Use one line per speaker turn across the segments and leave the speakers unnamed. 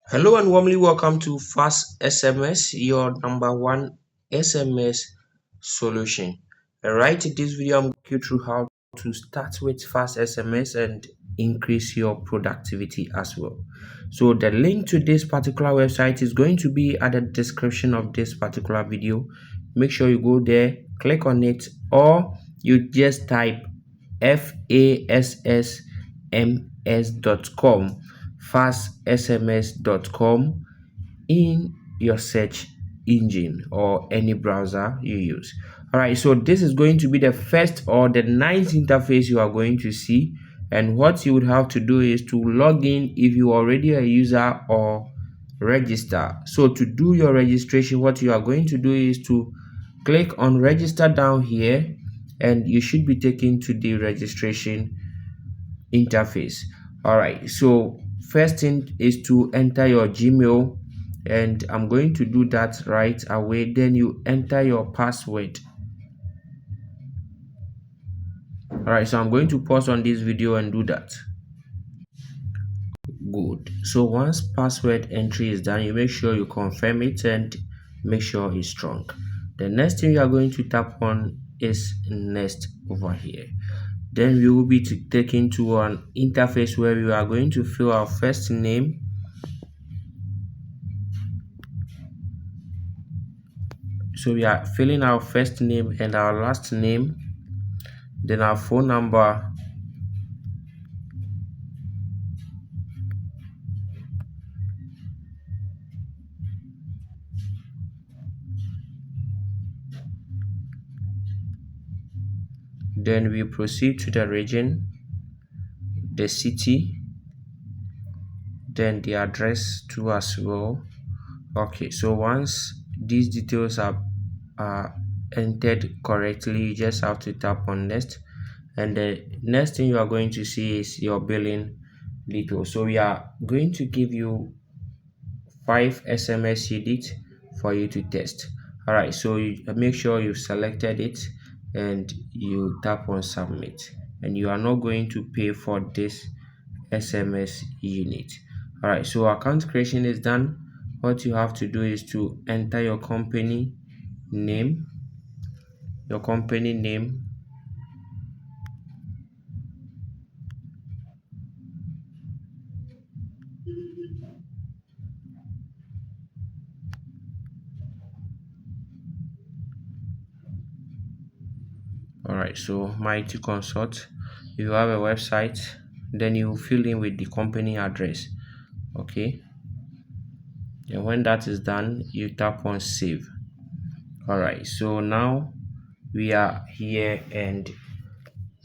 Hello and warmly welcome to Fast SMS, your number one SMS solution. Alright, in this video, I'm going to you through how to start with Fast SMS and increase your productivity as well. So the link to this particular website is going to be at the description of this particular video. Make sure you go there, click on it, or you just type FASSMS.com, FASSMS.com in your search engine or any browser you use. All right, so this is going to be the first or the ninth interface you are going to see, and what you would have to do is to log in if you are already a user or register. So to do your registration, what you are going to do is to click on register down here, and you should be taken to the registration interface. All right, so first thing is to enter your Gmail, and I'm going to do that right away. Then you enter your password. All right, so I'm going to pause on this video and do that. Good. So once password entry is done, you make sure you confirm it and make sure it's strong. The next thing you are going to tap on is next over here. Then we will be taken to an interface where we are going to fill our first name. So we are filling our first name and our last name, then our phone number, then we proceed to the region, the city, then the address too as well. Okay, so once these details are entered correctly, you just have to tap on next, and the next thing you are going to see is your billing details. So we are going to give you 5 SMS units for you to test. All right, so you make sure you've selected it and you tap on submit, and you are not going to pay for this SMS unit. All right, so account creation is done. What you have to do is to enter your company name, all right, so Mighty Consult. If you have a website, then you fill in with the company address. Okay, and when that is done, you tap on save. All right, so now we are here and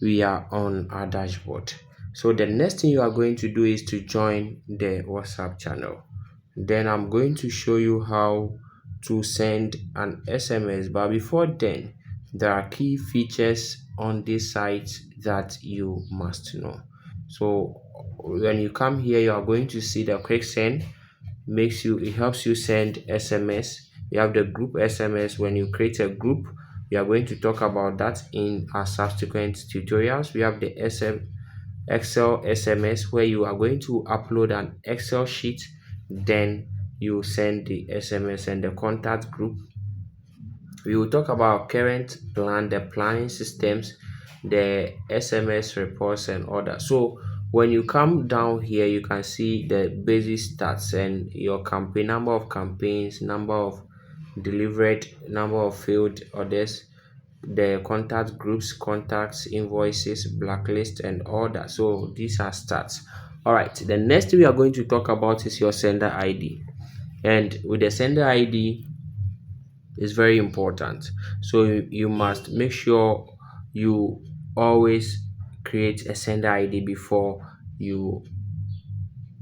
we are on our dashboard. So the next thing you are going to do is to join the WhatsApp channel. Then I'm going to show you how to send an SMS, but before then, there are key features on this site that you must know. So when you come here, you are going to see the quick send. It helps you send SMS. You have the group SMS. When you create a group, we are going to talk about that in our subsequent tutorials. We have the Excel SMS, where you are going to upload an Excel sheet, then you send the SMS. And the contact group, we will talk about current plan, the planning systems, the SMS reports and all that. So when you come down here, you can see the basic stats and your campaign, number of campaigns, number of delivered, number of failed orders, the contact groups, contacts, invoices, blacklist and all that. So these are stats. All right, the next thing we are going to talk about is your sender ID. And with the sender ID, is very important. So you must make sure you always create a sender ID before you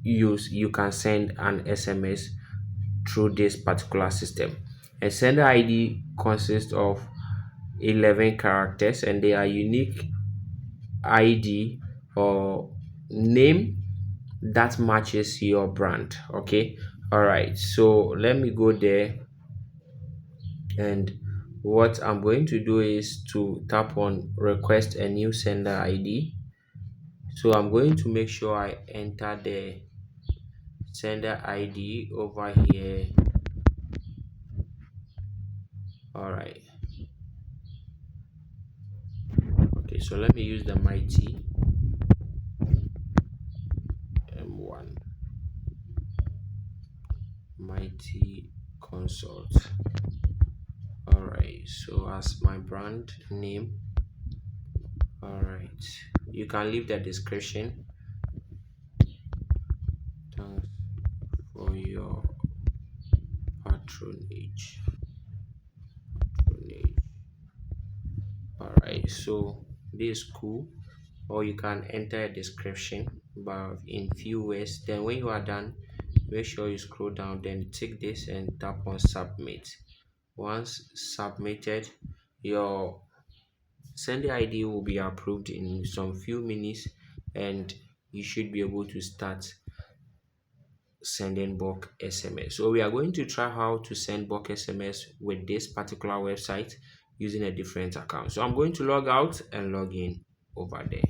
can send an SMS through this particular system. A sender ID consists of 11 characters, and they are unique ID or name that matches your brand. Okay, all right, so let me go there, and what I'm going to do is to tap on request a new sender ID. So I'm going to make sure I enter the sender ID over here. All right. Okay, so let me use the mighty M1 mighty consult. All right, so as my brand name. All right, you can leave the description. Thanks for your patronage. Patronage. All right, so this is cool. Or you can enter a description but in few words. Then when you are done, make sure you scroll down, then take this and tap on submit. Once submitted, your sender ID will be approved in some few minutes, and you should be able to start sending bulk SMS. So we are going to try how to send bulk SMS with this particular website using a different account. So I'm going to log out and log in over there.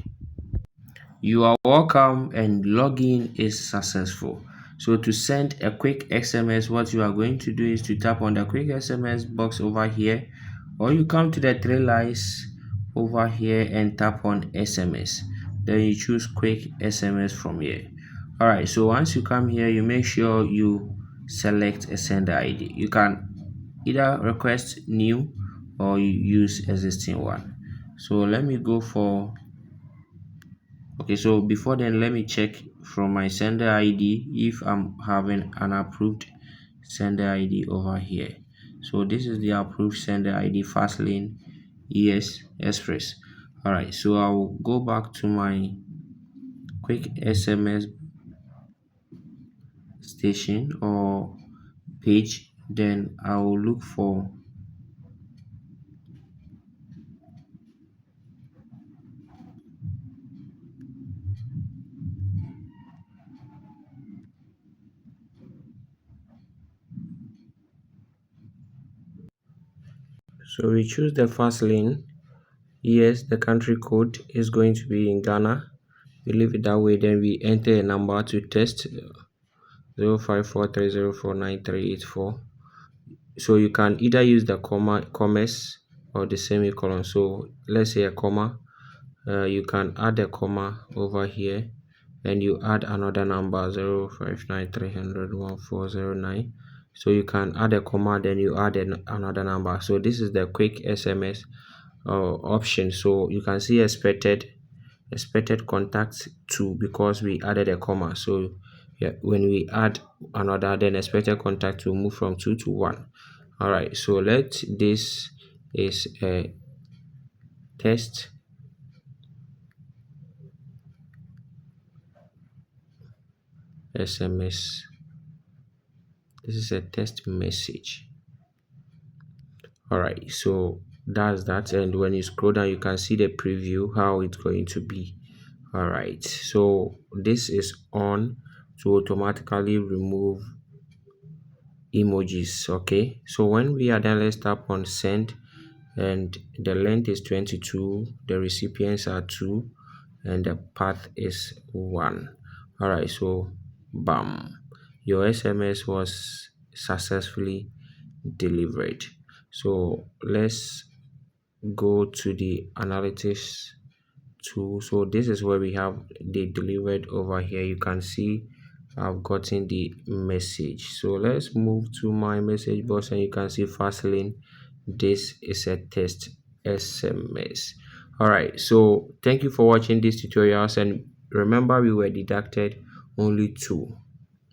You are welcome, and login is successful. So to send a quick SMS, what you are going to do is to tap on the quick SMS box over here, or you come to the three lines over here and tap on SMS. Then you choose quick SMS from here. All right, so once you come here, you make sure you select a sender ID. You can either request new or you use existing one. So let me go for Okay, so before then, let me check from my sender ID if I'm having an approved sender ID over here. So this is the approved sender ID, Fastlane ES Express. All right, so I'll go back to my quick SMS station or page. Then I'll look for so we choose the Fastlane. Yes, the country code is going to be in Ghana. We leave it that way, then we enter a number to test 0543049384. So you can either use the commas or the semicolon. So let's say a comma. You can add a comma over here, and you add another number 0593001409. So you can add a comma, then you add another number. So this is the quick SMS option. So you can see expected contacts 2 because we added a comma. So yeah, when we add another, then expected contact will move from 2 to 1. All right, so this is a test SMS. This is a test message. All right, so that's that. And when you scroll down, you can see the preview how it's going to be. All right, so this is on to automatically remove emojis. Okay, so when we are done, let's tap on send, and the length is 22, the recipients are 2, and the path is 1. All right, so bam, your SMS was successfully delivered. So let's go to the analytics tool. So this is where we have the delivered over here. You can see I've gotten the message. So let's move to my message box, and you can see Fastlane. This is a test SMS. All right, so thank you for watching these tutorials, and remember we were deducted only 2.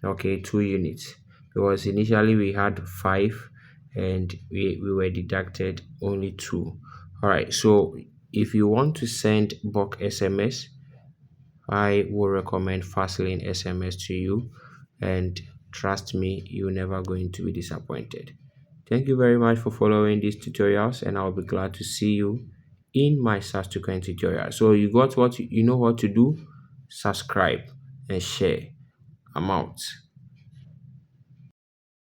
Okay, 2 units, because initially we had 5 and we were deducted only 2. All right, so if you want to send bulk SMS, I will recommend Fastlane SMS to you, and trust me, you're never going to be disappointed. Thank you very much for following these tutorials, and I'll be glad to see you in my subsequent tutorial. So you got what you know what to do. Subscribe and share. I'm out.